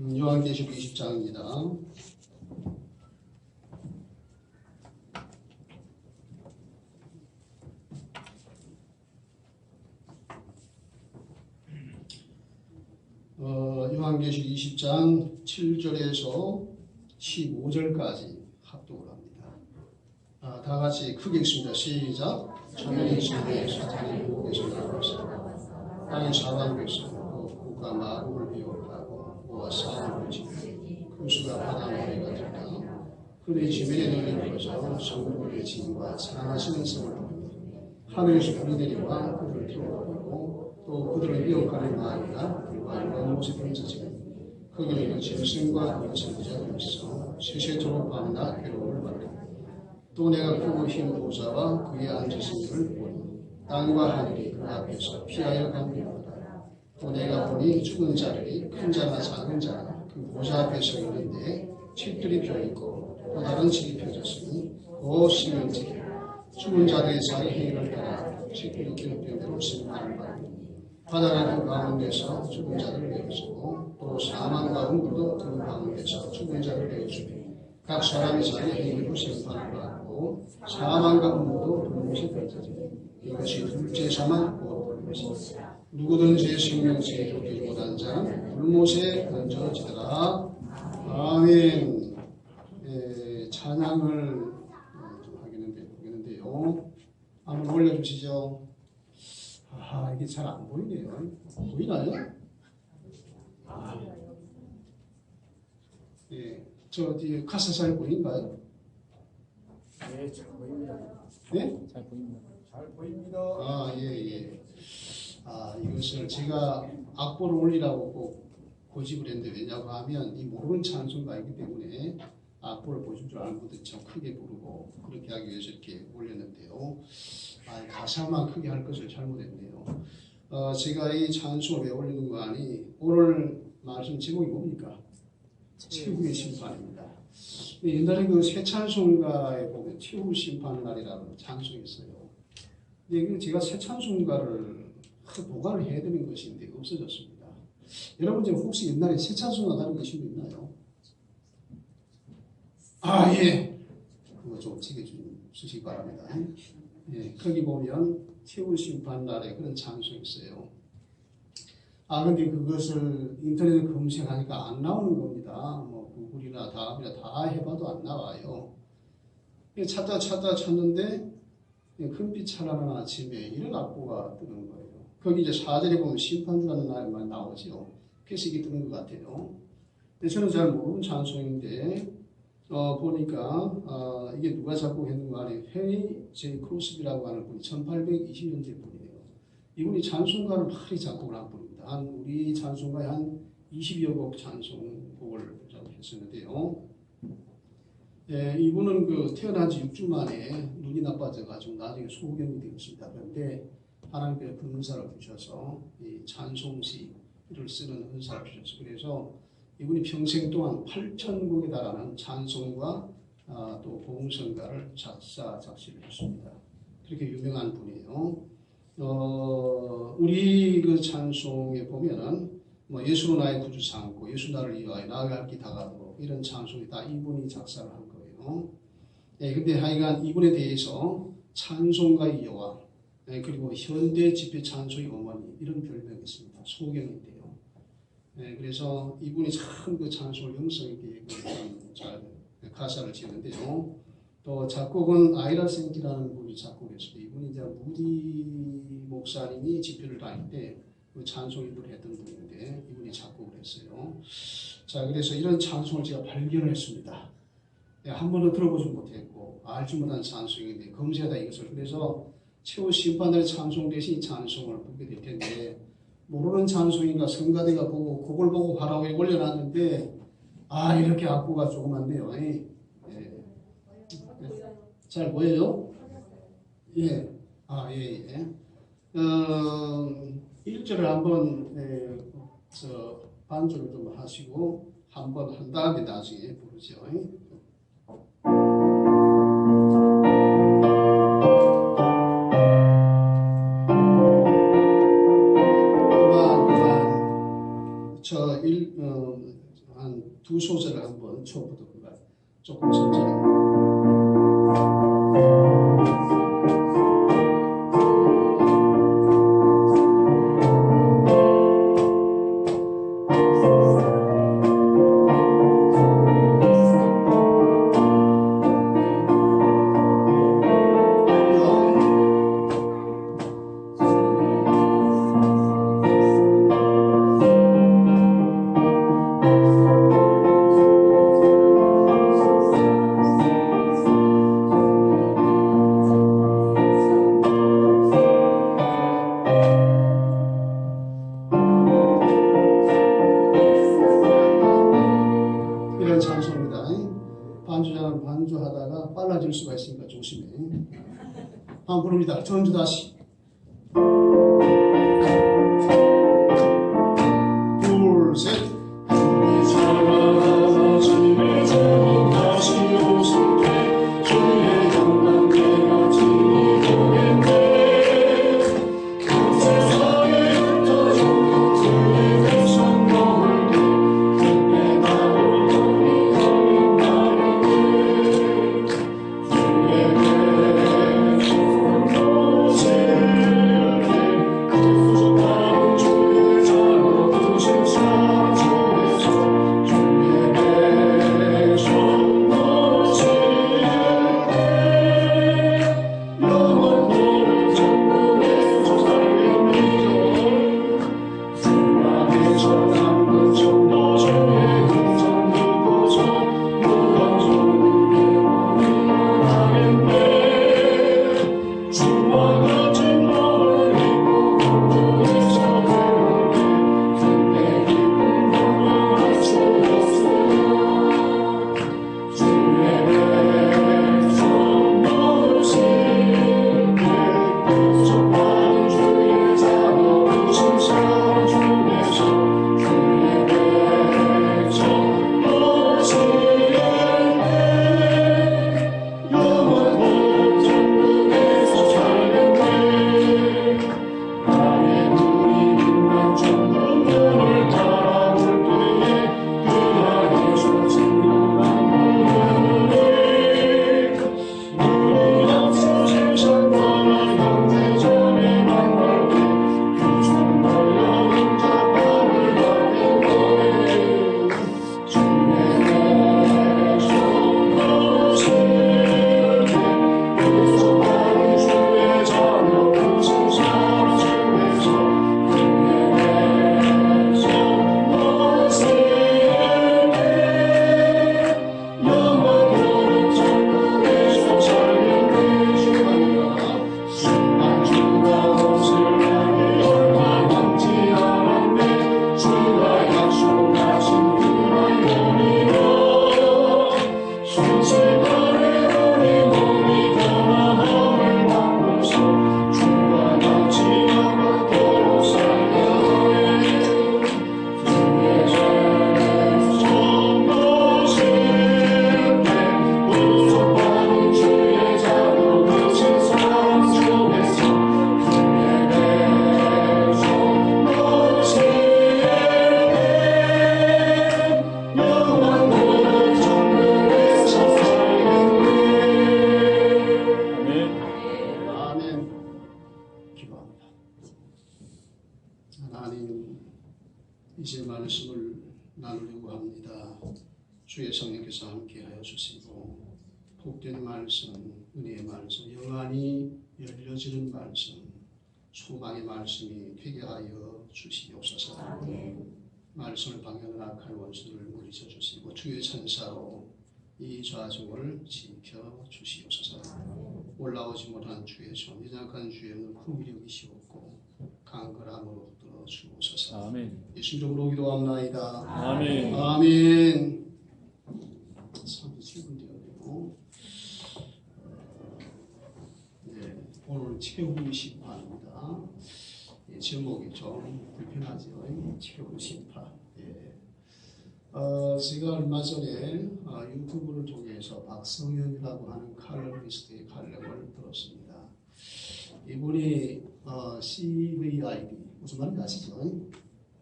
요한계시록 20장입니다. 요한계시록 20장 7절에서 15절까지 합독을 합니다. 다 같이 크게 읽습니다. 시작. 천년의 시대에 사탄이 목에서 나와서 땅의 사방에서 국가 마국을 비옥하고 모아 싸움을 지고 그 수가 바다머리가 되나 그들이 지면에 널리 퍼져 성국의 진과 사랑하시는 성을 보며 하늘에서 불이 내리와 그들을 태워버리고 또 그들을 미혹하는 마귀가 그들과 이런 곳에 던져지고 거기는 짐승과 인천자가 있어 세세토록 밤낮 괴로움을 받고 또 내가 크고 흰 보좌와 그에 앉으신 이를 보니 땅과 하늘이 그 앞에서 피하여 감리로다. 또 내가 보니 죽은 자들이 큰 자나 작은 자나 그 보좌 앞에 서 있는데 칡들이 펴있고 또 다른 칡이 펴졌으니 곧 심령지게 죽은 자들의 자기 행위를 따라 칡들이 기록된 대로 심판을 받으니 바다가 그 가운데서 죽은 자들을 내어주고 또 사망과 음부도 그 가운데서 죽은 자들을 내어주니 각 사람이 자기 행위로 심판을 받고 사망과 음부도 불못에 던져지니 이것이 둘째 사망 곧 불못이다. 누구든지 생명체에 이르지 못한 자는 불못에 던져지더라. 아멘. 찬양을 좀 하겠는데요. 한번 올려주시죠. 이게 잘 안 보이네요. 보이나요? 네, 저 뒤에 카사 잘 보인가요? 네, 잘 보입니다. 네? 잘 보입니다. 잘 보입니다. 예. 이것을 제가 악보를 올리라고 꼭 고집을 했는데 왜냐고 하면 이 모르는 찬송가이기 때문에 악보를 보실 줄 아는 분들이 참 크게 부르고 그렇게 하기 위해서 이렇게 올렸는데요. 가사만 크게 할 것을 잘못했네요. 제가 이 찬송을 왜 올리는 거 아니 오늘 말씀 제목이 뭡니까? 최후의 심판입니다. 옛날에 그 새 찬송가에 보면 최후 심판 날이라는 찬송이 있어요. 근데 제가 새 찬송가를 보관을 해야 되는 것인데 없어졌습니다. 여러분 지금 혹시 옛날에 새 찬송가 가지고 계신 분 있나요? 예. 그거 좀 챙겨주시기 바랍니다. 예, 거기 보면 최후 심판 날에 그런 찬송이 있어요. 근데 그것을 인터넷에 검색하니까 안 나오는 겁니다. 뭐 구글이나 다음이나 다 해봐도 안 나와요. 찾다 찾는데 큰빛 찬란한 아침에 이런 악보가 뜨는 거예요. 거기 이제 4절에 보면 심판주라는 말만 나오죠. 표식이 뜨는 것 같아요. 근데 저는 잘 모르는 찬송인데 보니까 이게 누가 작곡했는가 하니 헤이 제이 크로스비라고 하는 분이 1820년대 분이에요. 이분이 찬송가를 많이 작곡을 한 분입니다. 우리 찬송가에 한 20여 곡 찬송곡을 작곡했었는데요. 이분은 그 태어난 지 6주 만에 눈이 나빠져가지고 나중에 소경이 되었습니다. 그런데 하나님께서 그 은사를 주셔서 이 찬송시를 쓰는 은사를 주셔서 그래서 이분이 평생 동안 8,000곡에 달하는 찬송과 또 복음성가를 작시를 했습니다. 그렇게 유명한 분이에요. 우리 그 찬송에 보면은 뭐 예수로 나의 구주 삼고 예수 나를 위하여 나아갈 길 다가도록 이런 찬송이 다 이분이 작사를 한 거예요. 근데 하여간 이분에 대해서 찬송가의 여왕 그리고 현대 집회 찬송의 어머니 이런 별명이 있습니다. 소경인데요. 그래서 이분이 참 그 찬송을 영성 있게 잘 가사를 지었는데요. 또 작곡은 아이라 생기라는 분이 작곡했습니다. 이분이 이제 무디 목사님이 집회를 다닐 때 그 찬송인을 했던 분인데 이분이 작곡을 했어요. 자, 그래서 이런 찬송을 제가 발견을 했습니다. 한 번도 들어보지 못했고 알지 못한 찬송인데 검색하다 이것을 그래서 최후 심판의 찬송 대신 이 찬송을 부르게 될 텐데 모르는 찬송인가 성가대가 보고 그걸 보고 하라고 올려놨는데 이렇게 악보가 조그만데요. 잘 보여요? 예. 예. 1절을 한번 반주를 좀 하시고 한번 한 다음에 나중에 부르죠. 한 두 소절을 한번 처음부터 조금 천천히. 반주자는 반주하다가 빨라질 수가 있으니까 조심해. 한번 부릅니다. 전주 다시. 둘, 셋. 이제 말씀을 나누려고 합니다. 주의 성령께서 함께하여 주시고 복된 말씀, 은혜의 말씀, 영안이 열려지는 말씀, 소망의 말씀이 되게 하여 주시옵소서. 말씀을 방해하는 악한 원수들을 물리쳐 주시고 주의 천사로 이 좌중을 지켜 주시옵소서. 올라오지 못한 주의 손, 연약한 주의 눈 긍휼히 여기시옵고 강건함으로 붙들어 주옵소서. 아멘. 예수님으로 기도합나이다. 아멘. 아멘. 37분 되었네요. 네, 오늘 최후 심판입니다. 예, 제목이 좀 불편하죠. 최후 심판. 예. 제가 얼마 전에 유튜브를 통해서 박성현이라고 하는 칼럼니스트의 칼럼을 들었습니다. 이분이 CVID 무슨 말인지 아시죠?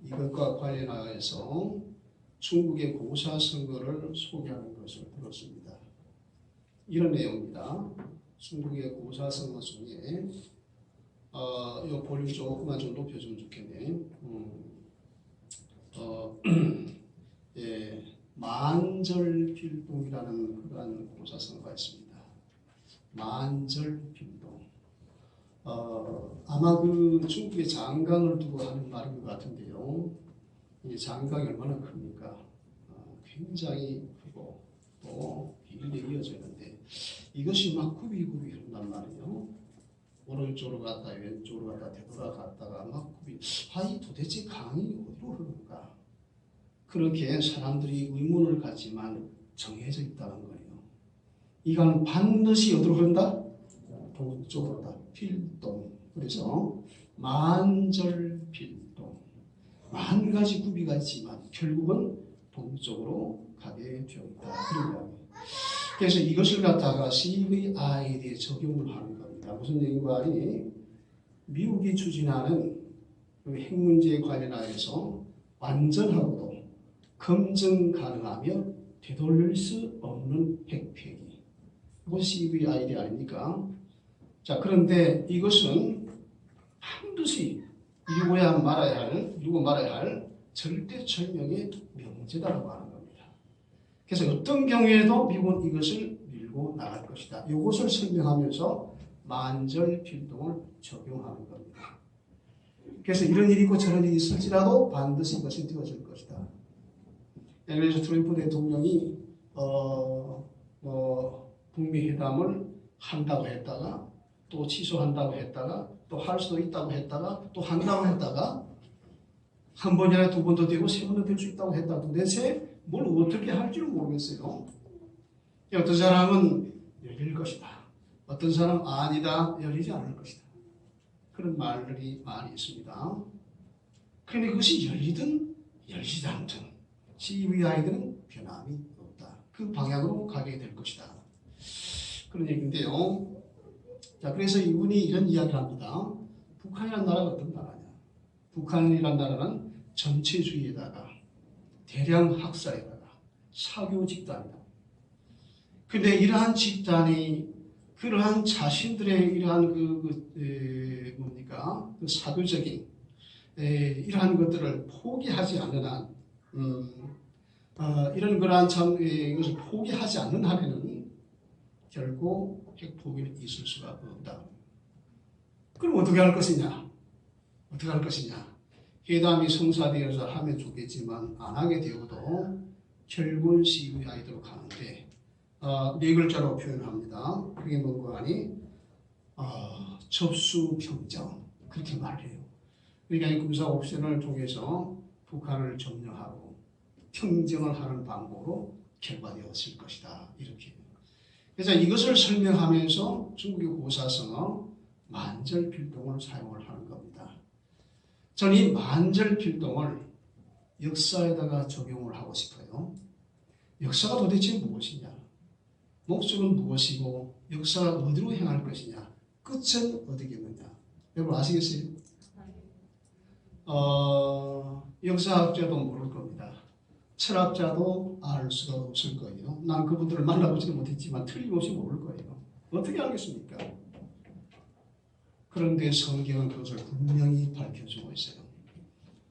이것과 관련하여서 중국의 고사 선거를 소개하는 것을 들었습니다. 이런 내용입니다. 중국의 고사 선거 중에 이 볼륨 조금만 좀 높여주면 좋겠네. 예, 만절필동이라는 그러한 고사 선거가 있습니다. 만절필동. 아마 그 중국의 장강을 두고 하는 말인 것 같은데요. 이 장강이 얼마나 큽니까? 굉장히 크고 또 길게 이어져 있는데 이것이 막 굽이굽이 흐른단 말이에요. 오른쪽으로 갔다 왼쪽으로 갔다 되돌아갔다가 막 굽이 이 도대체 강이 어디로 흐르는가? 그렇게 사람들이 의문을 갖지만 정해져 있다는 거예요. 이 강은 반드시 어디로 흐른다? 동쪽으로 다 필동. 그래서 만절필동. 만 가지 구비가 있지만 결국은 동쪽으로 가게 되어 있다. 그런 이야기. 그래서 이것을 갖다가 CVID에 적용을 하는 겁니다. 무슨 얘기가 아니니? 미국이 추진하는 핵 문제에 관련하여서 완전하고도 검증 가능하며 되돌릴 수 없는 핵폐기. 이건 CVID 아닙니까? 자, 그런데 이것은 반드시 이루고 말아야 할 절대절명의 명제다라고 하는 겁니다. 그래서 어떤 경우에도 미국은 이것을 밀고 나갈 것이다. 이것을 설명하면서 만절필동을 적용하는 겁니다. 그래서 이런 일이 있고 저런 일이 있을지라도 반드시 이것이 되어질 것이다. 예를 들어서 트럼프 대통령이 북미 회담을 한다고 했다가 또 취소한다고 했다가 또 할 수도 있다고 했다가 또 한다고 했다가 한 번이나 두 번도 되고 세 번도 될 수 있다고 했다고 도대체 뭘 어떻게 할지를 모르겠어요. 어떤 사람은 열릴 것이다. 어떤 사람은 아니다. 열리지 않을 것이다. 그런 말들이 많이 있습니다. 그런데 그것이 열리든 열리지 않든 CVI들은 변함이 없다. 그 방향으로 가게 될 것이다. 그런 얘기인데요. 자, 그래서 이분이 이런 이야기를 합니다. 북한이라는 나라가 어떤 나라냐? 북한이라는 나라는 전체주의에다가 대량 학살에다가 사교 집단이다. 근데 이러한 집단이 그러한 자신들의 이러한 그 사교적인 이러한 것들을 포기하지 않는 한, 이런 그러한 이것을 포기하지 않는 한에는 결국 핵포기는 있을 수가 없다. 그럼 어떻게 할 것이냐? 어떻게 할 것이냐? 회담이 성사되어서 하면 좋겠지만 안 하게 되어도 결국은 CVID로 가는데 네 글자로 표현합니다. 그게 뭔가 하니 접수평정 그렇게 말해요. 그러니까 군사 옵션을 통해서 북한을 점령하고 평정을 하는 방법으로 결과되었을 것이다. 이렇게. 그래서 이것을 설명하면서 중국의 고사성어 만절필동을 사용을 하는 겁니다. 저는 이 만절필동을 역사에다가 적용을 하고 싶어요. 역사가 도대체 무엇이냐? 목적은 무엇이고 역사가 어디로 향할 것이냐? 끝은 어디겠느냐? 여러분 아시겠어요? 역사학자도 모를 겁니다. 철학자도 알 수가 없을 거예요. 난 그분들을 만나보지도 못했지만 틀림없이 모를 거예요. 어떻게 알겠습니까? 그런데 성경은 그것을 분명히 밝혀주고 있어요.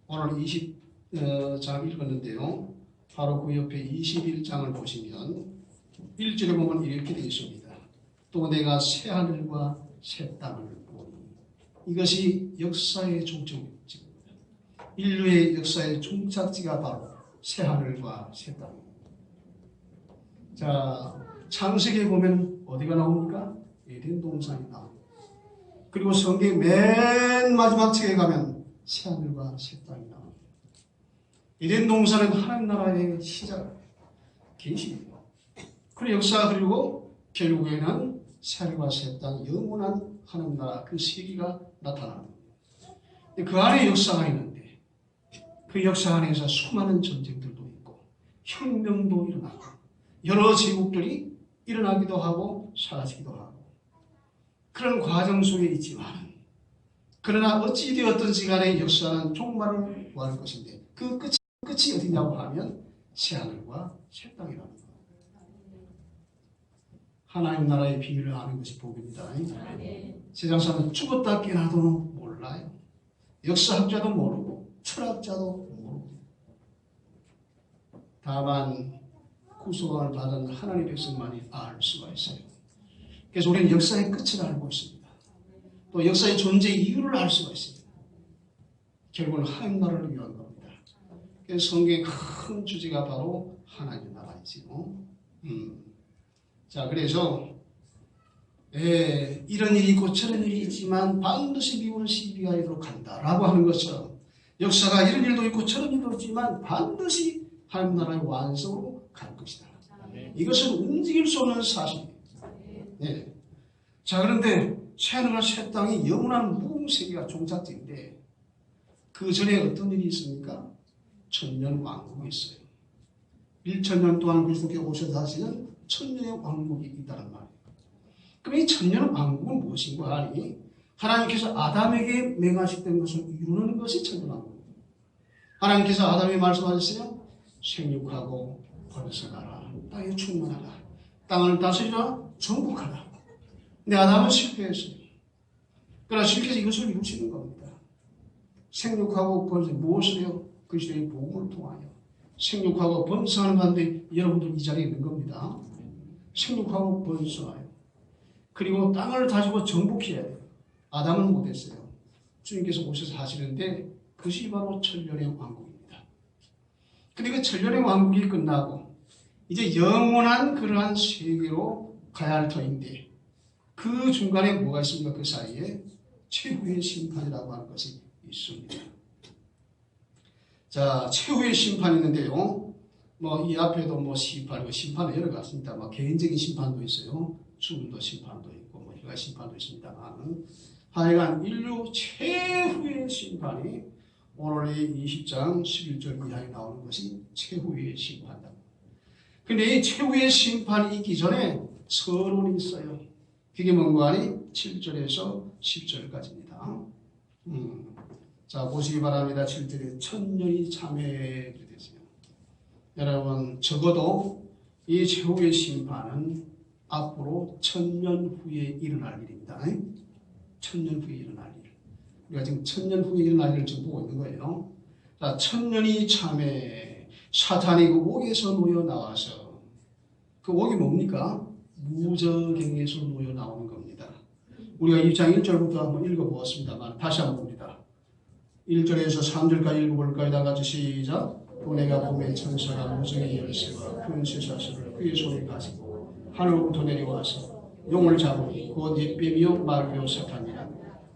오늘 20장 읽었는데요. 바로 그 옆에 21장을 보시면 1절에 보면 이렇게 되어 있습니다. 또 내가 새 하늘과 새 땅을 보니. 이것이 역사의 종착지입니다. 인류의 역사의 종착지가 바로 새 하늘과 새 땅입니다. 자, 창세기에 보면 어디가 나옵니까? 에덴 동산이 나옵니다. 그리고 성경 맨 마지막 책에 가면 새 하늘과 새 땅이 나옵니다. 에덴 동산은 하나님 나라의 시작, 계시입니다. 그리고 역사가 흐르고 결국에는 새 하늘과 새 땅, 영원한 하나님 나라 그 세계가 나타납니다. 그 안에 역사가 있는데 그 역사 안에서 수많은 전쟁들도 있고 혁명도 일어나고 여러 제국들이 일어나기도 하고 사라지기도 하고 그런 과정 속에 있지만 그러나 어찌되었든 시간에 역사는 종말을 구할 것인데 그 끝이 어디냐고 하면 새하늘과 새 땅이라는 것. 하나님 나라의 비밀을 아는 것이 복입니다. 세상 사람은 죽었다 깨나도 몰라요. 역사학자도 모르고 철학자도 모르고. 다만 구속을 받은 하나님의 백성만이 알 수가 있어요. 그래서 우리는 역사의 끝을 알고 있습니다. 또 역사의 존재 이유를 알 수가 있습니다. 결국은 하나님 나라를 위한 겁니다. 그래서 성경의 큰 주제가 바로 하나님의 나라이지요. 자, 그래서 이런 일이 있고 저런 일이 있지만 반드시 미운 시비가 이도록 간다라고 하는 것처럼 역사가 이런 일도 있고 저런 일도 있지만 반드시 하나님 나라의 완성으로 갈 것이다. 이것은 움직일 수 없는 사실입니다. 네. 자, 그런데 새하늘과 새 땅이 영원한 무궁세계가 종착지인데 그 전에 어떤 일이 있습니까? 천년 왕국이 있어요. 1000년 동안 그리스도께 오셔서 하시는 천년의 왕국이 있다는 말이에요. 그럼 이 천년 왕국은 무엇인가 하니 하나님께서 아담에게 맹하셨던 것을 이루는 것이 천년 왕국입니다. 하나님께서 아담에게 말씀하셨어요. 생육하고 번성하라. 땅에 충만하라. 땅을 다스리라. 정복하라. 근데 아담은 실패했어요. 그러나 실패해서 이것을 이루시는 겁니다. 생육하고 번성 무엇을요? 그리스도의 복음을 통하여 생육하고 번성하는 가운데 여러분들 이 자리에 있는 겁니다. 생육하고 번성하여 그리고 땅을 다지고 정복해야 돼요. 아담은 못했어요. 주님께서 오셔서 하시는데 그것이 바로 천년의 왕국입니다. 그리고 천년의 왕국이 끝나고 이제 영원한 그러한 세계로 가야 할 터인데 그 중간에 뭐가 있습니까? 그 사이에 최후의 심판이라고 하는 것이 있습니다. 자, 최후의 심판이 있는데요. 이 앞에도 심판이고 심판은 여러 가지 있습니다. 개인적인 심판도 있어요. 죽음도 심판도 있고 여러 가지 심판도 있습니다만 하여간 인류 최후의 심판이 오늘의 20장 11절 이하에 나오는 것이 최후의 심판이다. 그런데 이 최후의 심판이 있기 전에 서론이 있어요. 그게 뭔가 하니 7절에서 10절까지입니다. 자, 보시기 바랍니다. 7절에 천년이 참회 되었어요. 여러분, 적어도 이 최후의 심판은 앞으로 1000년 후에 일어날 일입니다. 1000년 후에 일어날 일. 우리가 지금 1000년 후에 일어날 일을 지금 보고 있는 거예요. 자, 1000년이 참회. 사탄이 그 옥에서 놓여 나와서 그 옥이 뭡니까? 무저갱에서 놓여 나오는 겁니다. 우리가 2장 1절부터 한번 읽어보았습니다만 다시 한번 봅니다. 1절에서 3절까지 읽어볼까요? 다 같이 시작. 또 내가 봄에 천사가 무성의 열쇠와 큰 쇠사슬을 그의 손에 가지고 하늘로부터 내려와서 용을 잡으니 곧 옛뱀이요 마귀요 사탄이라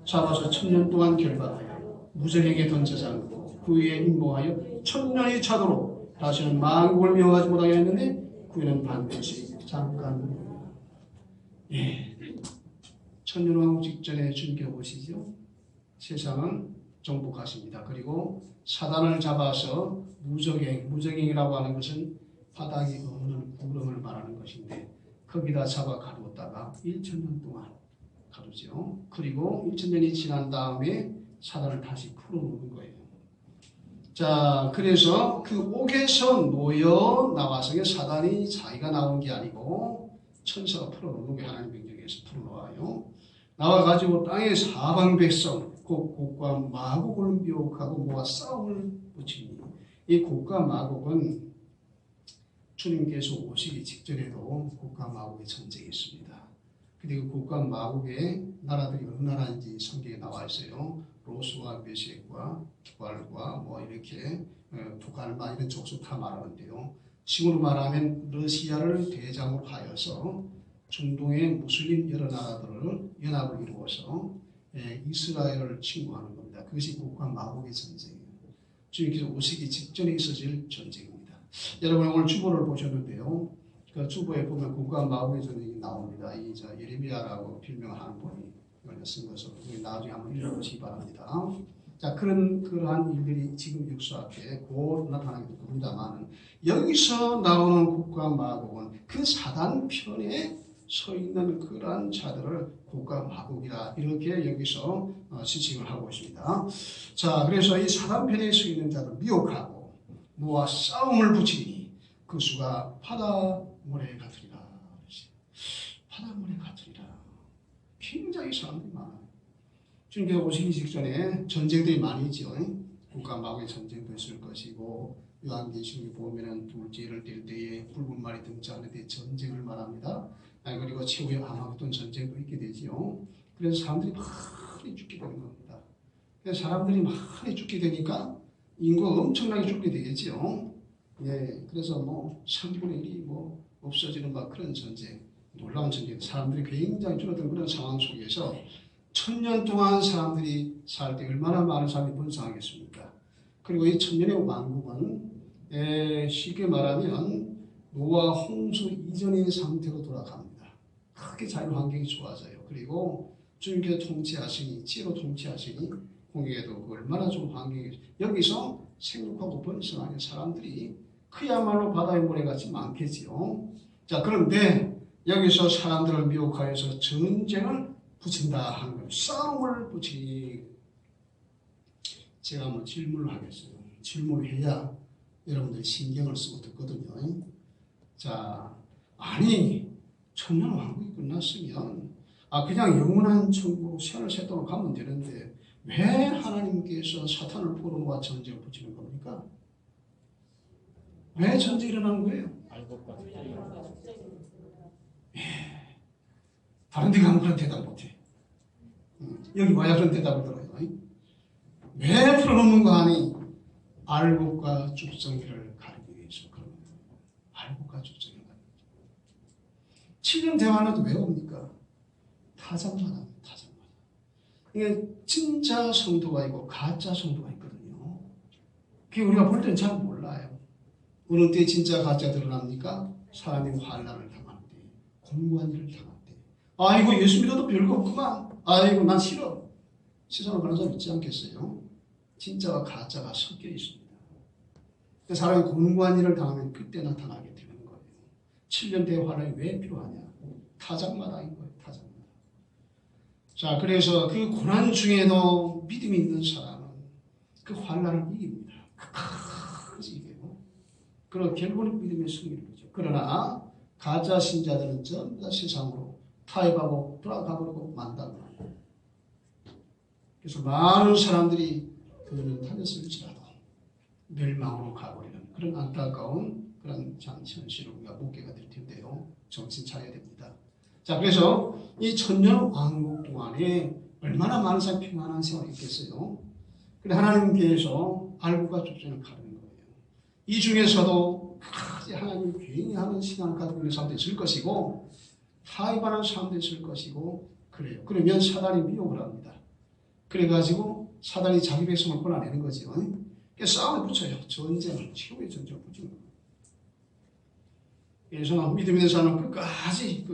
잡아서 1000년 동안 결박하여 무적에게 던져서 않고 그 위에 임봉하여 1000년이 차도록 다시는 만국을 명하지 못하게 했는데 그는 반드시 잠깐 천년 왕국 직전에 주님께 오시죠. 세상은 정복하십니다. 그리고 사단을 잡아서 무적행이라고 하는 것은 바닥이 없는 구름을 말하는 것인데 거기다 잡아 가두었다가 1000년 동안 가두죠. 그리고 1000년이 지난 다음에 사단을 다시 풀어놓는 거예요. 자, 그래서 그 옥에서 놓여 나와서 사단이 자기가 나온 게 아니고 천사가 풀어놓는 게 하나님 명령에서 풀어놓아요. 나와가지고 땅의 사방 백성 곡과 마곡을 미혹하고 모아 싸움을 붙이니 이 곡과 마곡은 주님께서 오시기 직전에도 곡과 마곡의 전쟁이 있습니다. 그리고 곡과 마곡의 나라들이 어느 나라인지 성경에 나와 있어요. 로스와 메섹과 투갈과 이렇게 두갈마 이런 족속 다 말하는데요. 지금으로 말하면 러시아를 대장으로 하여서 중동의 무슬림 여러 나라들을 연합을 이루어서 이스라엘을 침공하는 겁니다. 그것이 곡과 마곡의 전쟁이에요. 주님께서 오시기 직전에 있어질 전쟁입니다. 여러분 오늘 주보를 보셨는데요. 그 주보에 보면 곡과 마곡의 전쟁이 나옵니다. 이 예레미야라고 필명하는 분이 이걸 쓴 것으로 나중에 한번 읽어보시기 바랍니다. 자, 그러한 일들이 지금 역사 앞에 곧 나타나게 됩니다만 여기서 나오는 곡과 마곡은 그 사단 편에 서 있는 그러한 자들을 곡과 마곡이라 이렇게 여기서 지칭을 하고 있습니다. 자, 그래서 이 사단 편에 서 있는 자들 미혹하고 모아 싸움을 붙이니 그 수가 바다 모래 같으리라. 바다 모래 같으리라. 굉장히 사람들이 많아요. 주님께서 오시기 직전에 전쟁들이 많이 있죠. 국가 마구의 전쟁도 있을 것이고, 요한계시록에 보면은 둘째를 뗄 때에 붉은 말이 등장하는데 전쟁을 말합니다. 그리고 최후의 아마겟돈 전쟁도 있게 되지요. 그래서 사람들이 많이 죽게 되는 겁니다. 그래서 사람들이 많이 죽게 되니까 인구가 엄청나게 죽게 되겠지요. 예, 그래서 뭐 3분의 1이 뭐 없어지는 막 그런 전쟁, 놀라운 전쟁, 사람들이 굉장히 줄어든 그런 상황 속에서 1000년 동안 사람들이 살 때 얼마나 많은 사람이 번성하겠습니까? 그리고 이 1000년의 왕국은 쉽게 말하면 노아 홍수 이전의 상태로 돌아갑니다. 크게 자연 환경이 좋아져요. 그리고 주님께서 통치하시니, 지혜로 통치하시니 공에도 얼마나 좋은 환경이, 여기서 생육하고 번성하는 사람들이 그야말로 바다의 모래같이 많겠지요. 자, 그런데 여기서 사람들을 미혹하여서 전쟁을 붙인다 하는 거예요. 싸움을 붙이기. 제가 한번 질문을 하겠어요. 질문을 해야 여러분들이 신경을 쓰고 듣거든요. 자, 아니 천년왕국이 끝났으면 그냥 영원한 천국으로 세월 세도록 가면 되는데 왜 하나님께서 사탄을 포로놓아 전쟁을 붙이는 겁니까? 왜 전쟁이 일어나는 거예요? 다른 데 가면 그런 대답 못해. 여기 와야 그런 대답을 들어요. 왜 풀어놓는가 하니 알곡과 죽성이를 가리기 위해서 그런 거예요. 알곡과 죽성이를 가리기 위해서. 7년 대화는 왜 옵니까? 타작마다. 이게 진짜 성도가 있고 가짜 성도가 있거든요. 그게 우리가 볼 때는 잘 몰라요. 어느 때 진짜 가짜 드러납니까? 사람이 환난을 당할 때, 공고한 일을 당할 때. 아이고 예수 믿어도 별거 없구만. 아이고 난 싫어. 세상을 그런 사람 있지 않겠어요? 진짜와 가짜가 섞여 있습니다. 사람이 공고한 일을 당하면 그때 나타나게 되는 거예요. 7년 대환란이 왜 필요하냐? 타작마다인 거예요. 타작마다. 자, 그래서 그 고난 중에도 믿음이 있는 사람은 그 환란을 이깁니다. 끝까지 이겨요. 그리고 결국은 믿음의 승리를 거죠. 그러나 가짜 신자들은 전부 다 세상으로 타협하고 돌아가버리고 만다고 합니다. 그래서 많은 사람들이 그들은 타겟을지라도 멸망으로 가버리는 그런 안타까운 그런 현실을 우리가 묵게가 될 텐데요. 정신 차려야 됩니다. 자, 그래서 이 천년 왕국 동안에 얼마나 많은 사람이 평안한 생활이 있겠어요. 그래 하나님께서 알고가 죽전을 가르는 거예요. 이 중에서도 크게 하나님 괜히 하는 신앙을 가지고 있는 사람도 있을 것이고 타협하는 사람도 있을 것이고 그래요. 그러면 사단이 미혹을 합니다. 그래가지고 사단이 자기 백성을 골라내는 거죠. 그래서 싸움을 붙여요. 전쟁을, 최후의 전쟁을 붙이는 거예요. 그래서 믿음 있는 사람은 끝까지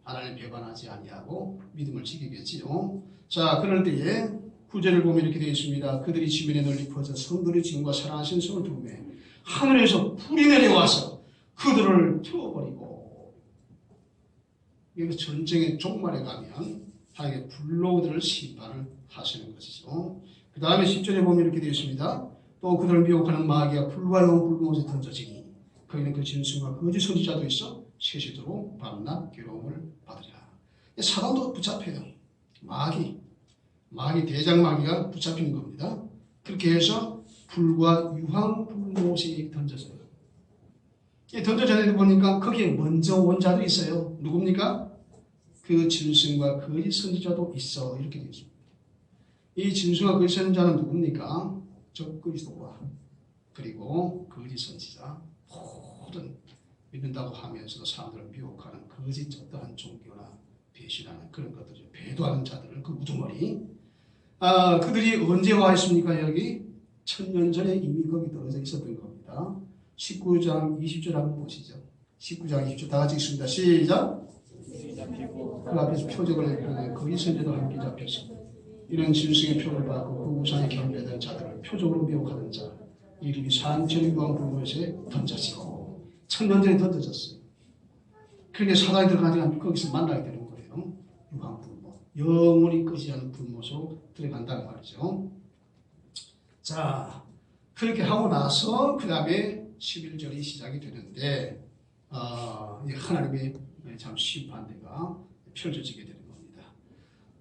하나님 배반하지 아니하고 믿음을 지키겠지요. 자, 그럴 때에 구절을 보면 이렇게 되어 있습니다. 그들이 지면에 널리 퍼져 성들의 증과 사랑하신 성을 두매 하늘에서 불이 내려와서 그들을 태워버리고, 여기서 전쟁의 종말에 가면 하나님의 불로 그들을 심판을 하시는 것이죠. 그 다음에 10절에 보면 이렇게 되어 있습니다. 또 그들을 미혹하는 마귀가 불과 영 불못에 던져지니 거기는 그 짐승과 거짓 선지자도 있어 세시도록 밤낮 괴로움을 받으리라. 사단도 붙잡혀요. 마귀 대장 마귀가 붙잡히는 겁니다. 그렇게 해서 불과 유황 불못이 던져져요. 던져져야 보니까 거기에 먼저 온 자들이 있어요. 누굽니까? 그 짐승과 거짓 선지자도 있어. 이렇게 되어 있습니다. 이 짐승과 거짓 선지자는 누굽니까? 적그리스도와 그리고 거짓 선지자, 모든 믿는다고 하면서도 사람들을 미혹하는 거짓 어떠한 종교나 배신하는 그런 것들을 배도하는 자들을 그 우두머리, 그들이 언제 와 있습니까? 여기 1000년 전에 이미 거기 떨어져 있었던 겁니다. 19장 20절 한번 보시죠. 19장 20절 다 같이 읽습니다. 시작. 그 앞에서 표적을 거기 선지자도 함께 잡혔습니다. 이런 짐승의 표를 받고 그 우상에 경배하던 자들을 표적으로 미혹하던 자 이름이 산천의 유황 불못에 던져지고 1000년 전에 던져졌어요. 그렇게 사단이 들어가니까 거기서 만나게 되는 거예요. 유황 불못, 영원히 끄지 않은 불못으로 들어간다는 말이죠. 자, 그렇게 하고 나서 그 다음에 11절이 시작이 되는데 이 하나님의 참 심판대가 펼쳐지게 되는 겁니다.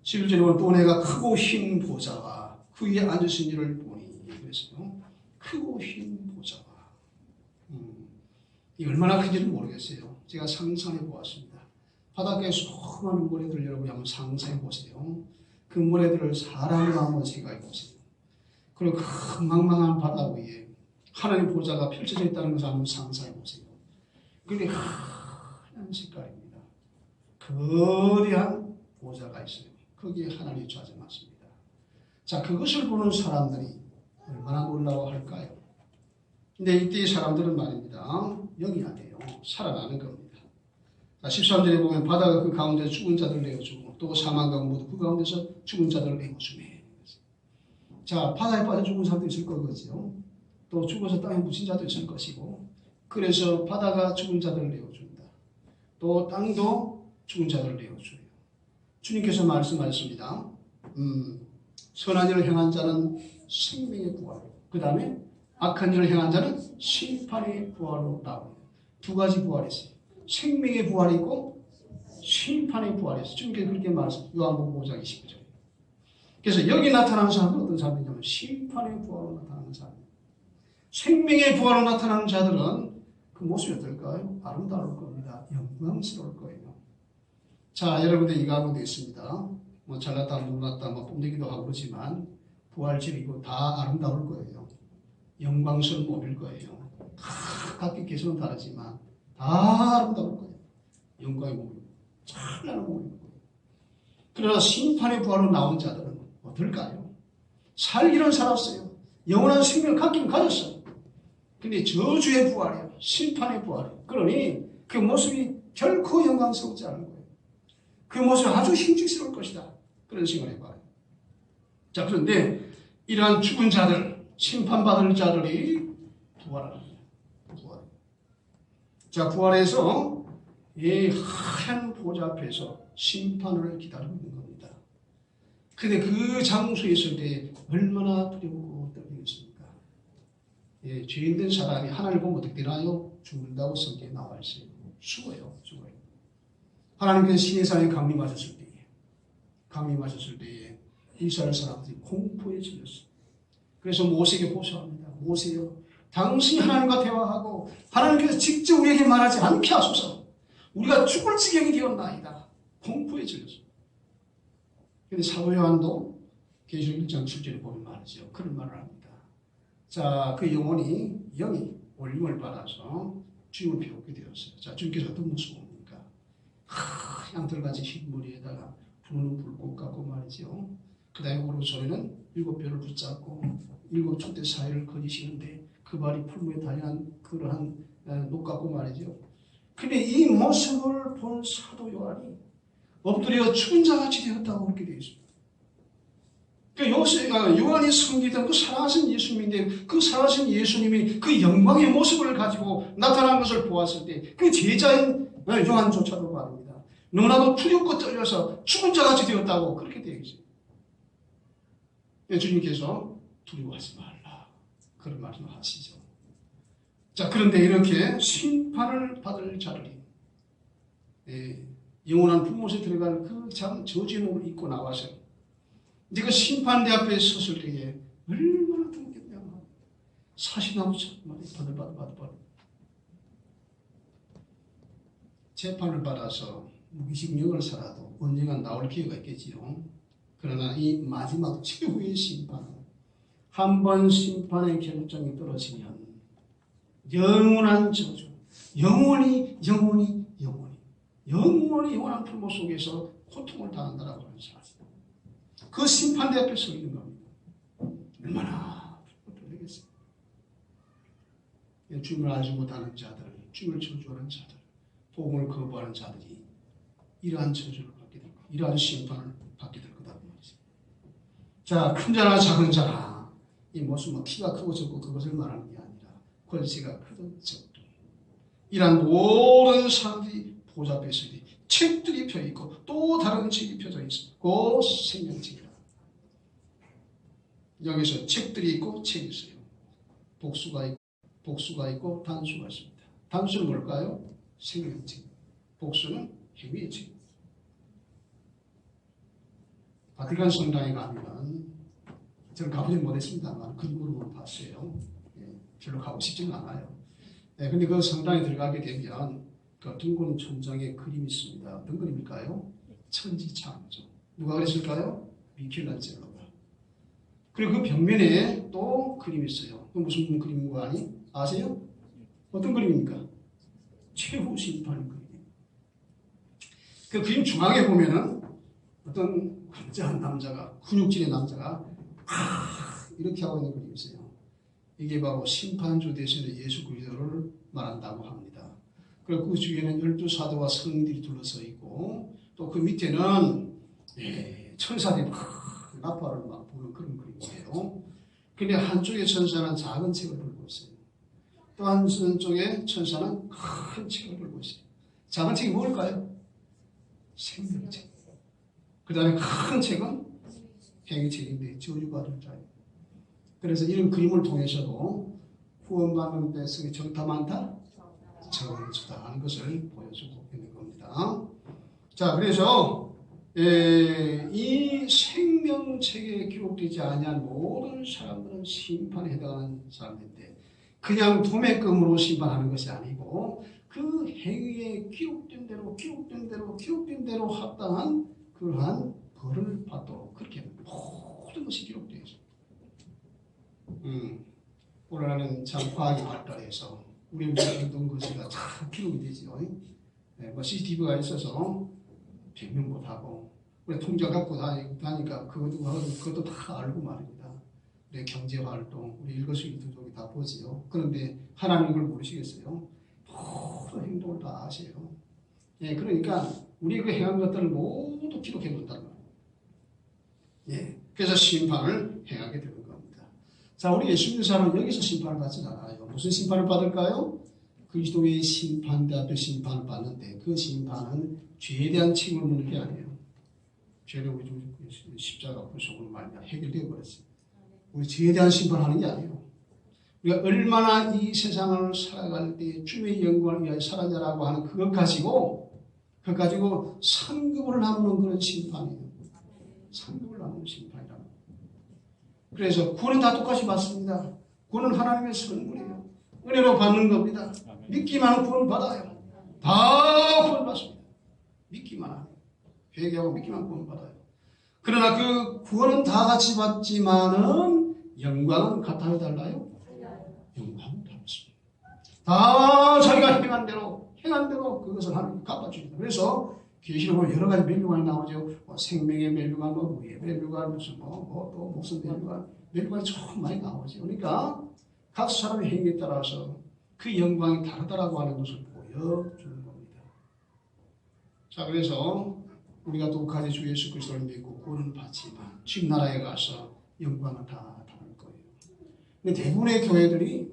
11절에 보면 또 내가 크고 흰 보좌와 그 위에 앉으신 이를 보니 그랬어요. 크고 흰 보좌와 이 얼마나 큰지를 모르겠어요. 제가 상상해 보았습니다. 바닷가에 수많은 모래들 여러분이 한번 상상해 보세요. 그 모래들을 사람으로 한번 생각해 보세요. 그리고 큰 망망한 바다 위에 하나님 보좌가 펼쳐져 있다는 것을 한번 상상해 보세요. 그게 하얀 색깔입니다. 거대한 보좌가 있어요. 거기에 하나님이 좌정하십니다. 자, 그것을 보는 사람들이 얼마나 놀라워할까요? 근데 이때 사람들은 말입니다. 영이 안 돼요. 살아나는 겁니다. 자, 13절에 보면 바다가 그 가운데 죽은 자들을 내어주고 또 사망과 모두 그 가운데서 죽은 자들을 내어주네. 자, 바다에 빠져 죽은 사람도 있을 거겠죠. 또 죽어서 땅에 묻힌 자도 있을 것이고 그래서 바다가 죽은 자들을 내어준다. 또 땅도 죽은 자들을 내어줘요. 주님께서 말씀하셨습니다. 선한 일을 행한 자는 생명의 부활로 그 다음에 악한 일을 행한 자는 심판의 부활로 나옵니다. 두 가지 부활이 있어요. 생명의 부활이 있고 심판의 부활이 있어요. 주님께서 그렇게 말씀하셨어요. 요한복음 5장 29절. 그래서 여기 나타나는 사람은 어떤 사람이냐면 심판의 부활로 나타나는 사람입니다. 생명의 부활로 나타나는 자들은 그 모습이 어떨까요? 아름다울 겁니다. 영광스러울 거예요. 자, 여러분들 이 가운데 있습니다. 뭐 잘났다 못났다 뭐 뽐내기도 하고 그러지만 부활절이고 다 아름다울 거예요. 영광스러운 몸일 거예요. 각기 개성은 다르지만 다 아름다울 거예요. 영광의 몸이고 찬란한 몸일 거예요. 그러나 심판의 부활로 나온 자들은 어떨까요? 살기는 살았어요. 영원한 생명을 갖긴 가졌어요. 근데 저주의 부활이에요. 심판의 부활이에요. 그러니 그 모습이 결코 영광스럽지 않은 거예요. 그 모습이 아주 흉측스러울 것이다. 그런 생각을 해봐요. 자, 그런데 이러한 죽은 자들, 심판받을 자들이 부활합니다. 부활. 자, 부활해서 이 하얀 보좌 앞에서 심판을 기다리고 있는 겁니다. 근데 그 장소에 있을 때 얼마나 두렵고 떨리겠습니까? 예, 죄인된 사람이 하나님을 보면 어떻게 되나요? 죽는다고 성경에 나와 있어요. 죽어요. 하나님께서 시내산에 강림하셨을 때에 이스라엘 사람들이 공포에 질렸어요. 그래서 모세에게 호소합니다. 모세여, 당신이 하나님과 대화하고 하나님께서 직접 우리에게 말하지 않게 하소서. 우리가 죽을 지경이 되었나이다. 공포에 질렸어요. 그런데 사도 요한도 계시록 1장 7절에 보면 말이죠. 그런 말을 합니다. 자, 그 영이 올림을 받아서 주님을 배우게 되었어요. 자, 주님께서 어떤 모습을 봅니까? 하얀 들같이 흰 머리에다가 부는 불꽃 같고 말이죠. 그 다음에 오른손에는 7뼈를 붙잡고 7촛대 사이를 거니시는데 그 발이 풀무에 달린 그러한 녹 같고 말이죠. 근데 이 모습을 본 사도 요한이 엎드려 죽은 자같이 되었다고 그렇게 되어 있습니다. 그러니까 요한이 섬기던 그 살아가신 예수님인데 그 살아가신 예수님이 그 영광의 모습을 가지고 나타난 것을 보았을 때 그 제자인 요한조차도 말입니다. 너무나도 두렵고 떨려서 죽은 자같이 되었다고 그렇게 되어 있어요. 주님께서 두려워하지 말라 그런 말씀을 하시죠. 자, 그런데 이렇게 심판을 받을 자들이 영원한 불못에 들어갈 그 참 저주의 몸을 입고 나와서 이제 그 심판대 앞에 섰을 때에 얼마나 두렵겠냐. 사시나무처럼 바들바들 재판을 받아서 무기징역을 살아도 언젠가 나올 기회가 있겠지요. 그러나 이 마지막 최후의 심판은 한 번 심판의 결정이 떨어지면 영원한 저주, 영원히 영원한 풀모 속에서 고통을 당한다라고 하는 사실. 그 심판대 앞에 서 있는 겁니다. 얼마나 떨리겠어요. 주님을 알지 못하는 자들, 주님을 저주하는 자들, 복음을 거부하는 자들이 이러한 저주를 받게 될 거예요. 이러한 심판을 받게 될 거다. 자, 큰 자나 작은 자나 이 모습은 키가 크고 적고 그것을 말하는 게 아니라 권세가 크든 적든 이러한 모든 사람들이 보좌 앞에 서 있는 책들이 펴있고 또 다른 책이 펴져 있습니다. 그 생명책이라. 여기서 책들이 있고 책이 있어요. 복수가 있고 복수가 있고 단수가 있습니다. 단수는 뭘까요? 생명의 책임. 복수는 행위의 책임. 바티칸 성당에 가면 저는 가보지 못했습니다만 근거로만 봤어요. 별로 가고 싶지는 않아요. 근데 그 성당에 들어가게 되면 그 둥근 천장에 그림이 있습니다. 어떤 그림일까요? 천지창조. 누가 그랬을까요? 미켈란젤로가. 그리고 그 벽면에 또 그림이 있어요. 그 무슨 그림인가 아세요? 어떤 그림입니까? 최후 심판 그림이에요. 그 그림 중앙에 보면은 어떤 건장한 남자가, 근육질의 남자가 이렇게 하고 있는 그림이 있어요. 이게 바로 심판주 대신에 예수 그리스도를 말한다고 합니다. 그리고 그 주위에는 12사도와 성들이 둘러서 있고 또 그 밑에는 천사들이 막 나팔을 막 부는 그런 그림이에요. 근데 한쪽의 천사는 작은 책을 들고 있어요. 또 한쪽의 천사는 큰 책을 들고 있어요. 작은 책이 뭘까요? 생명책. 그 다음에 큰 책은 행위책인데 저주받을 자예요. 그래서 이런 그림을 통해서도 구원받는 백성이 적다 많다? 저주다 하는 것을 보여주고 있는 겁니다. 자, 그래서 이 생명책에 기록되지 아니한 모든 사람들은 심판에 해당하는 사람인데 그냥 도매금으로 심판하는 것이 아니고 그 행위에 기록된 대로 합당한 그러한 벌을 받도록 그렇게 모든 것이 되어 있습니다. 오늘날은 참 과학이 발달해서 우리 행동 것이가 참 기록이 되지요. 뭐 CCTV가 있어서 변명 못하고 우리 통장 갖고 다니까 그것도 다 알고 말입니다. 우리 경제활동, 우리 일거수일투족이 다 보지요. 그런데 하나님 걸 모르시겠어요? 모든 행동을 다 아세요. 그러니까 우리 그 행한 것들을 모두 기록해 놓는다는 거예요. 그래서 심판을 행하게 되는 겁니다. 자, 우리 예수 믿는 사람은 여기서 심판을 받지 않아요. 무슨 심판을 받을까요? 그리스도의 심판대 앞에 심판을 받는데 그 심판은 죄에 대한 책임을 묻는 게 아니에요. 죄를 우리 십자가 부속으로 말미암아 해결되어 버렸어요. 우리 죄에 대한 심판하는 게 아니에요. 우리가 얼마나 이 세상을 살아갈 때 주의 영광을 위하여 살았냐라고 하는 그것 가지고 상급을 나누는 그런 심판이에요. 상급을 나누는 심판이라고. 그래서 구원은 다 똑같이 받습니다. 구원은 하나님의 선물이에요. 은혜로 받는 겁니다. 믿기만 하면 구원 받아요. 다 구원 받습니다. 믿기만 하면. 회개하고 믿기만 하면 구원 받아요. 그러나 그 구원은 다 같이 받지만은 영광은 같아요, 달라요? 영광은 다릅니다. 다 자기가 행한 대로 그것을 하나님 갚아줍니다. 그래서 계시록으로 여러 가지 멸류관이 나오죠. 생명의 멸류관, 의의 멸류관, 또 목숨 멸류관이 좀 많이 나오죠. 그러니까 각 사람의 행위에 따라서 그 영광이 다르다라고 하는 것을 보여주는 겁니다. 자, 그래서 우리가 똑같이 주 예수 그리스도를 믿고 구원을 받지만 집 나라에 가서 영광은 다 다를 거예요. 근데 대부분의 교회들이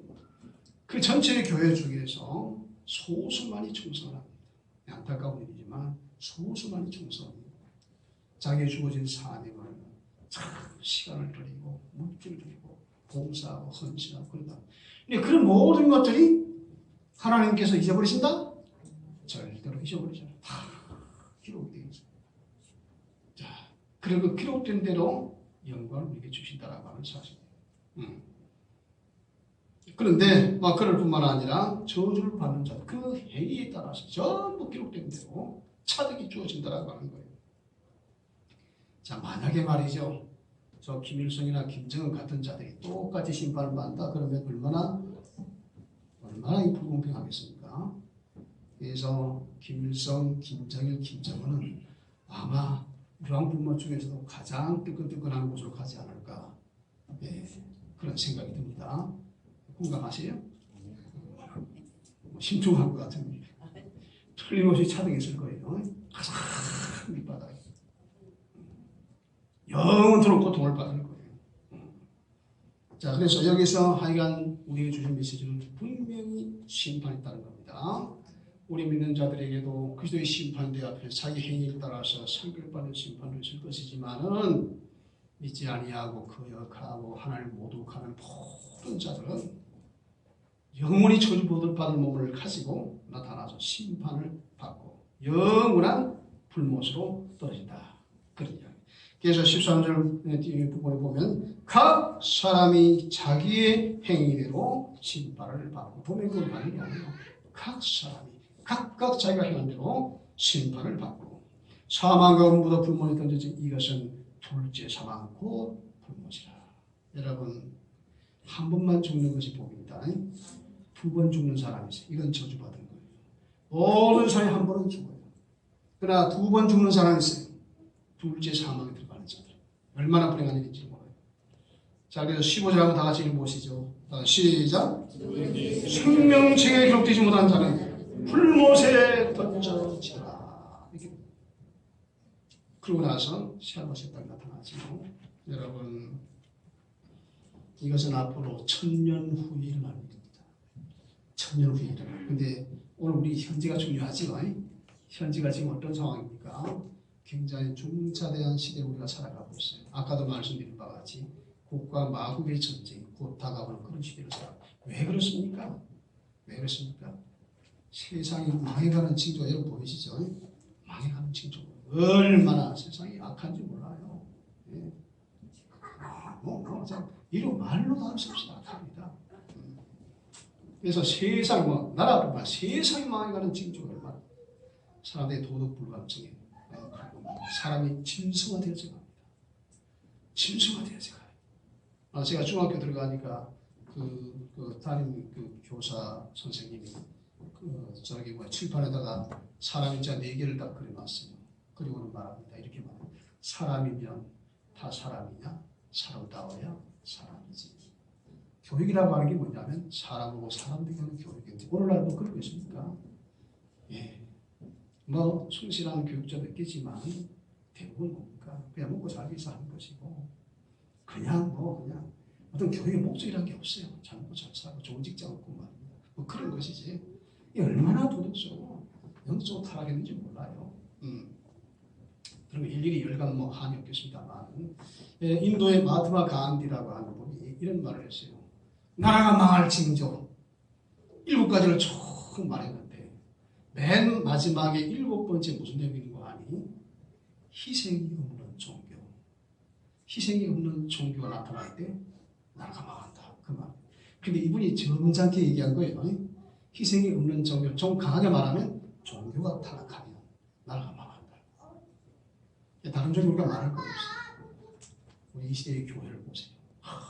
그 전체의 교회 중에서 소수만이 충성합니다. 안타까운 일이지만 소수만이 충성합니다. 자기의 주어진 사명을 참 시간을 들이고 물질을 들이고 봉사하고 헌신하고 그러다. 근데 그런 모든 것들이 하나님께서 잊어버리신다? 절대로 잊어버리지 않아요. 다 기록이 되어 있습니다. 자, 그리고 기록된 대로 영광을 우리에게 주신다라고 하는 사실이에요. 그런데 그럴 뿐만 아니라 저주를 받는 자, 그 행위에 따라서 전부 기록된 대로 차득이 주어진다라고 하는 거예요. 자, 만약에 말이죠, 저 김일성이나 김정은 같은 자들이 똑같이 심판을 받는다 그러면 얼마나 불공평하겠습니까? 그래서 김일성, 김정일, 김정은은 아마 유황불문 중에서도 가장 뜨끈뜨끈한 곳으로 가지 않을까, 그런 생각이 듭니다. 공감하세요? 심중한 것 같은데 틀림없이 차등했을 거예요. 가장 밑바닥에 영원토록 고통을 받을 거예요. 자, 그래서 여기서 하여간 우리에게 주신 메시지는 분명히 심판이 있다는 겁니다. 우리 믿는 자들에게도 그리스도의 심판대 앞에 자기 행위에 따라서 상급받는 심판을 줄 것이지만은 믿지 아니하고 거역하고 하나님을 모독하는 모든 자들은 영원히 저주받을 몸을 가지고 나타나서 심판을 받고 영원한 불못으로 떨어진다. 그런 이야기. 그래서 13절 부분에 보면 각 사람이 자기의 행위대로 심판을 받고 보면 그건 많은 게 아니에요. 각 사람이 각각 자기가 행한 대로 심판을 받고 사망과 음부도 불못에 던져진 이것은 둘째 사망 곧 불못이라. 여러분 한 번만 죽는 것이 복입니다. 두 번 죽는 사람이 있어요. 이건 저주받은 거예요. 모든 사람이 한 번은 죽어요. 그러나 두 번 죽는 사람이 있어요. 둘째 사망에 들어가는 자들. 얼마나 불행한 일인지 몰라요. 자, 그래서 15절 한번 다 같이 읽어보시죠. 시작. 생명책에 기록되지 못한 자는 불못에 던져지라. 이렇게. 그러고 나서 시한못에 딱 나타나죠. 여러분, 이것은 앞으로 1000년 후에 일어날 일입니다. 1000년 후에 일어날. 근데 오늘 우리 현재가 중요하지요. 현재가 지금 어떤 상황입니까? 굉장히 중차대한 시대에 우리가 살아가고 있어요. 아까도 말씀드린 바와 같이 곡과 마국의 전쟁이 곧 다가오는 그런 시대를 살아가고. 왜 그렇습니까? 왜 그렇습니까? 세상이 망해가는 징조, 여러분 보이시죠? 망해가는 징조. 얼마나 세상이 악한지 몰라요. 예. 이로 말로도 할 수 없이 악합니다. 그래서 세상, 나라뿐만 세상이 망해가는 징조가 얼마나 사람의 도덕 불감증에 사람이 짐승화되어져 갑니다. 짐승화되어져 가요. 제가 중학교 들어가니까 담임 교사 선생님이 칠판에다가 사람인 자 4개를 딱 그려놨어요. 그리고는 말합니다. 이렇게 말합니다. 사람이면 다 사람이냐? 사람다워야 사람이지. 교육이라고 하는 게 뭐냐면 사람하고 사람 되게 하는 교육인데 오늘날도 그러고 있습니까? 예. 성실한 교육자도 있겠지만 대부분 뭡니까? 그냥 먹고 살기 위해서 하는 것이고 그냥 어떤 교육의 목적이라는 게 없어요. 잘 먹고 잘 살고 좋은 직장 얻고 말입니다. 그런 것이지. 이게 얼마나 도덕적으로 영적으로 타락했는지 몰라요. 그런 거 일일이 열간 한이 없겠습니다만 인도의 마하트마 간디라고 하는 분이 이런 말을 했어요. 나라가 망할 징조 7가지를 쭉 말했는데 맨 마지막에 7번째 무슨 내용인고 하니 희생이 없는 종교. 희생이 없는 종교가 나타날 때 나라가 망한다. 그 말. 근데 이분이 점잖게 얘기한 거예요. 희생이 없는 종교. 좀 강하게 말하면 종교가 타락하면 나라가 망한다. 다른 종교 우리가 말할 거 없어요. 우리 이 시대의 교회를 보세요.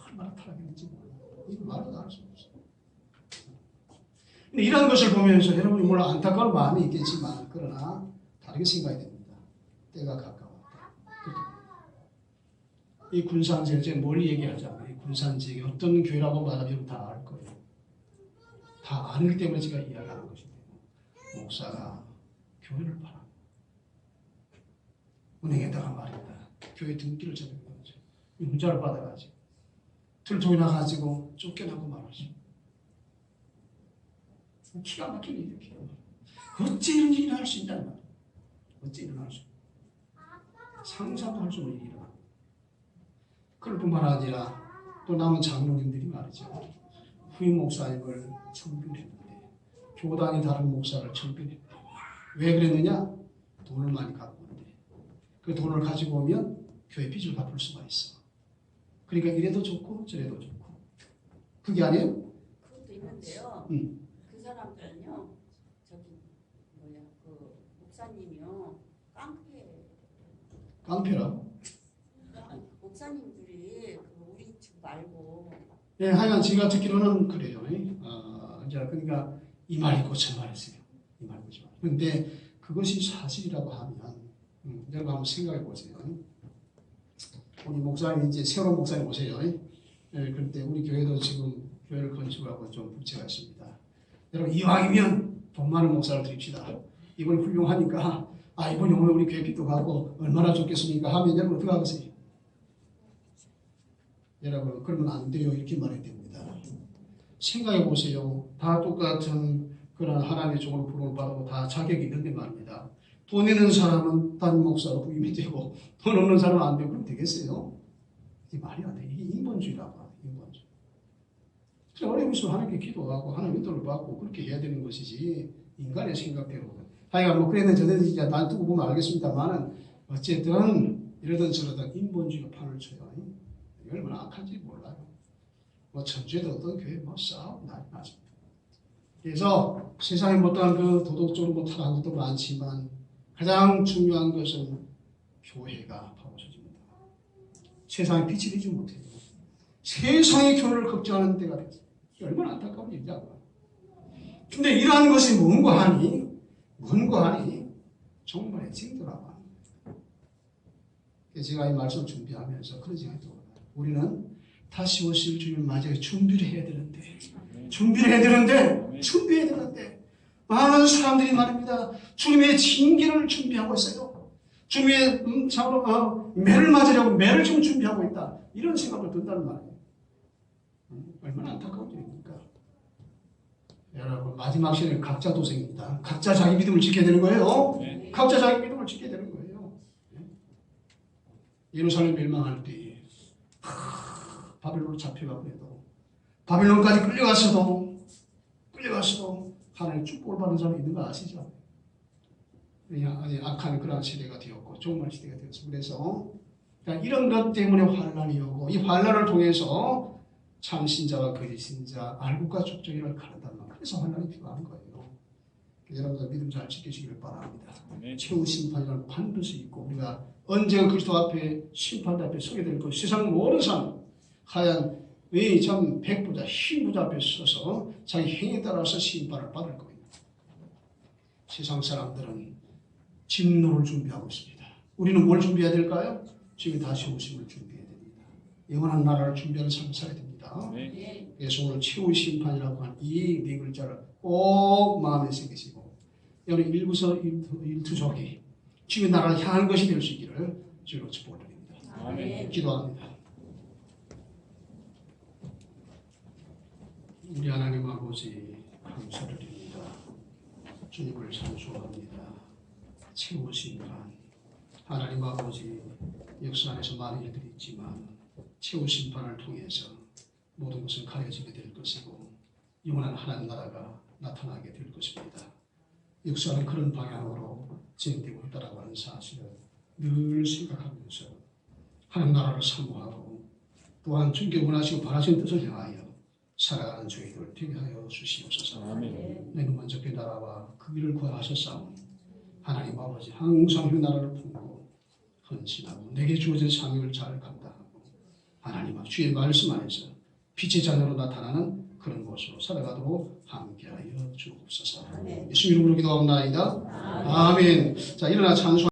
얼마나 타락했는지 몰라요. 이거 말도 할 수 없어요. 근데 이런 것을 보면서 여러분이 물론 안타까운 마음이 있겠지만 그러나 다르게 생각이 됩니다. 때가 가까웠다. 이 군산지역 제가 뭘 얘기하자면 이 군산지역이 어떤 교회라고 말하면 여러분 다 알 거예요. 다 아는 때문에 제가 이야기하는 것인데요. 목사가 교회를 팔아. 은행에다가 말입니다. 교회 등기를 접는 거죠. 문자를 받아가지고 들통이 나가지고 쫓겨나고 말하죠. 기가 막힌 일이에요. 기가 막힌. 어찌 이런 일이 할 수 있냐는 말이에요. 어찌 일어날 수 있냐. 상상도 할 수 없는 일이 일어납니다. 그럴 뿐만 아니라 또 남은 장로님들이 말이죠. 후임 목사님을 청빙했는데 교단이 다른 목사를 청빙했는데 왜 그랬느냐? 돈을 많이 갖고 오는데 그 돈을 가지고 오면 교회 빚을 갚을 수가 있어. 그러니까 이래도 좋고 저래도 좋고. 그게 아니에요? 그것도 있는데요. 그 사람들은요, 목사님이요, 깡패라고? 목사님들이 우리 집 말고. 예, 하여간 제가 듣기로는 그래요. 그러니까 이 말이 있고 저 말이 있어요. 이 말이 있고 저 말. 그런데 그것이 사실이라고 하면 여러분 한번 생각해 보세요. 우리 목사님 이제 새로운 목사님 오세요. 그런데 우리 교회도 지금 교회를 건축하고 좀 부채가 있습니다. 여러분 이왕이면 돈 많은 목사를 드립시다. 이분이 훌륭하니까 이분이 오늘 우리 교회 빚도 가고 얼마나 좋겠습니까 하면 여러분 어떻게 하겠어요? 여러분 그러면 안 돼요. 이렇게 말해야 됩니다. 생각해 보세요. 다 똑같은 그런 하나님의 종으로 부름을 받고 다 자격이 있는데 말입니다. 돈 있는 사람은 담임 목사로 부임이 되고 돈 없는 사람은 안 되고 그럼 되겠어요? 이게 말이 안 돼. 이게 인본주의라고 하죠. 인본주의. 어려운 있으면 하나님께 기도하고 하나님 인도를 받고 그렇게 해야 되는 것이지 인간의 생각대로. 하여간 뭐 그랬는 저랬는지 이제 난 두고 보면 알겠습니다만은 어쨌든 이러든 저러든 인본주의가 판을 쳐요. 이게 얼마나 악한지 몰라요. 뭐 전주에도 어떤 교회 뭐 싸움 난리 났습니다. 그래서 세상에 못한 그 도덕적으로 뭐 타락한 것도 많지만 가장 중요한 것은 교회가 바로서집니다. 세상에 빛이 되지 못해요. 세상의 교회를 걱정하는 때가 됐어요. 이게 얼마나 안타까운 일이냐고. 근데 이러한 것이 뭔가 하니 정말 애증더라고 합니다. 제가 이 말씀을 준비하면서 그런 생각이 들어요. 우리는 다시 오실 주님을 맞이해 준비를 해야 되는데 많은 사람들이 말입니다. 주님의 징계를 준비하고 있어요. 주님의 매를 맞으려고 매를 지금 준비하고 있다. 이런 생각을 든다는 말이에요. 얼마나 안타까운 일입니까? 여러분 마지막 시간에 각자 도생입니다. 각자 자기 믿음을 지켜야 되는 거예요. 각자 자기 믿음을 지켜야 되는 거예요. 예루살렘 멸망할 때 바벨론으로 잡혀가고 해도 바벨론까지 끌려갔어도 하나님의 축복을 받는 사람이 있는 거 아시죠? 아니 악한 그러한 시대가 되었고 종말 시대가 되었습니다. 그래서 이런 것 때문에 환란이 오고 이 환란을 통해서 참 신자와 거짓 신자, 알곡과 족적이를 가르다는 말. 그래서 환란이 필요한 거예요. 여러분들 믿음 잘 지키시기를 바랍니다. 최후 심판이라는 반드시 있고 우리가 언젠가 그리스도 앞에 심판 앞에 서게 될 것. 세상 모든 사람 하얀 참 백부자, 흰부자 앞에 서서 자기 행위에 따라서 심판을 받을 겁니다. 세상 사람들은 진노를 준비하고 있습니다. 우리는 뭘 준비해야 될까요? 지금 다시 오심을 준비해야 됩니다. 영원한 나라를 준비하는 삶을 살아야 됩니다. 그래서 오늘 최후 심판이라고 하는 이 네 글자를 꼭 마음에 새기시고 여러분 일부서 일투족이 주의 나라를 향한 것이 될 수 있기를 주로 축복을 드립니다. 기도합니다. 우리 하나님 아버지 감사를 드립니다. 주님을 찬송합니다. 최후 심판 하나님 아버지 역사 안에서 많은 일들이 있지만 최후 심판을 통해서 모든 것은 가려지게 될 것이고 영원한 하나님 나라가 나타나게 될 것입니다. 역사는 그런 방향으로 진행되고 있다고 하는 사실을 늘 생각하면서 하나님 나라를 사모하고 또한 주님께 원하시고 바라시는 뜻을 향하여 살아가는 저희들 되게 하여 주시옵소서. 내가 먼저 그 나라와 그 길을 구하셨사오니 하나님 아버지 항상 그 나라를 품고 헌신하고 내게 주어진 사명을 잘 감당하고 하나님 아버지 주의 말씀 안에서 빛의 자녀로 나타나는 그런 곳으로 살아가도록 함께하여 주옵소서. 예수 이름으로 기도합니다. 아멘. 자, 일어나 찬송.